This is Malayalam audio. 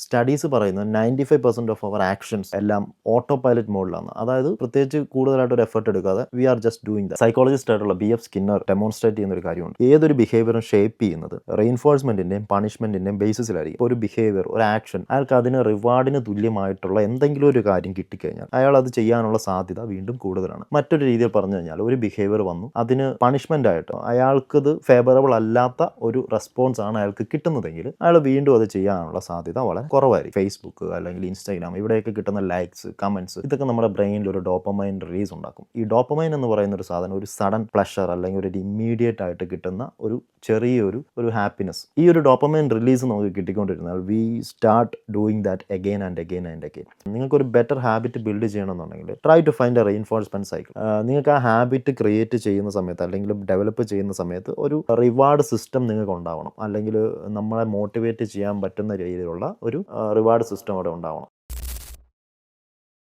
സ്റ്റഡീസ് പറയുന്നത് 95% ഓഫ് അവർ ആക്ഷൻസ് എല്ലാം ഓട്ടോ പൈലറ്റ് മോഡിലാണ്. അതായത് പ്രത്യേകിച്ച് കൂടുതലായിട്ട് ഒരു എഫർട്ട് എടുക്കാതെ we are just doing that. Psychologist ആയിട്ടുള്ള BF സ്കിന്നർ ഡെമോൺസ്ട്രേറ്റ് ചെയ്യുന്ന ഒരു കാര്യമുണ്ട്. ഏതൊരു ബിഹേവിയറും ഷേപ്പ് ചെയ്യുന്നത് റെയിൻഫോഴ്സ്മെന്റിന്റെയും പണിഷ്മെന്റിന്റെയും ബേസിസിലായിരിക്കും. ഒരു ബിഹേവിയർ, ഒരു ആക്ഷൻ, അയാൾക്ക് അതിന് റിവാർഡിന് തുല്യമായിട്ടുള്ള എന്തെങ്കിലും ഒരു കാര്യം കിട്ടിക്കഴിഞ്ഞാൽ അയാൾ അത് ചെയ്യാനുള്ള സാധ്യത വീണ്ടും കൂടുതലാണ്. മറ്റൊരു രീതിയിൽ പറഞ്ഞു കഴിഞ്ഞാൽ ഒരു ബിഹേവിയർ വന്നു, അതിന് പണിഷ്മെന്റ് ആയിട്ടോ അയാൾക്കത് ഫേവറബിൾ അല്ലാത്ത ഒരു റെസ്പോൺസ് ആണ് അയാൾക്ക് കിട്ടുന്നതെങ്കിൽ അയാൾ വീണ്ടും അത് ചെയ്യാനുള്ള സാധ്യത വളരെ കുറവായിരിക്കും. ഫേസ്ബുക്ക് അല്ലെങ്കിൽ ഇൻസ്റ്റാഗ്രാം ഇവിടെയൊക്കെ കിട്ടുന്ന ലൈക്സ്, കമന്റ്സ്, ഇതൊക്കെ നമ്മുടെ ബ്രെയിനിൽ ഒരു ഡോപ്പമൈൻ റിലീസ് ഉണ്ടാക്കും. ഈ ഡോപ്പമൈൻ എന്ന് പറയുന്ന ഒരു സാധനം ഒരു സഡൻ പ്ലഷർ അല്ലെങ്കിൽ ഒരു ഇമ്മീഡിയറ്റ് ആയിട്ട് കിട്ടുന്ന ഒരു ചെറിയൊരു ഹാപ്പിനെസ്. ഈ ഒരു ഡോപ്പമൈൻ റിലീസ് നമുക്ക് കിട്ടിക്കൊണ്ടിരുന്നാൽ we start doing that again and again and again. നിങ്ങൾക്കൊരു ബെറ്റർ ഹാബിറ്റ് ബിൽഡ് ചെയ്യണമെന്നുണ്ടെങ്കിൽ try to find a reinforcement cycle. നിങ്ങൾക്ക് ആ ഹാബിറ്റ് ക്രിയേറ്റ് ചെയ്യുന്ന സമയത്ത് അല്ലെങ്കിൽ ഡെവലപ്പ് ചെയ്യുന്ന സമയത്ത് ഒരു റിവാർഡ് സിസ്റ്റം നിങ്ങൾക്ക് ഉണ്ടാവണം. അല്ലെങ്കിൽ നമ്മളെ മോട്ടിവേറ്റ് ചെയ്യാൻ പറ്റുന്ന രീതിയിലുള്ള ഒരു റിവാർഡ് സിസ്റ്റം അവിടെ ഉണ്ടാവണം.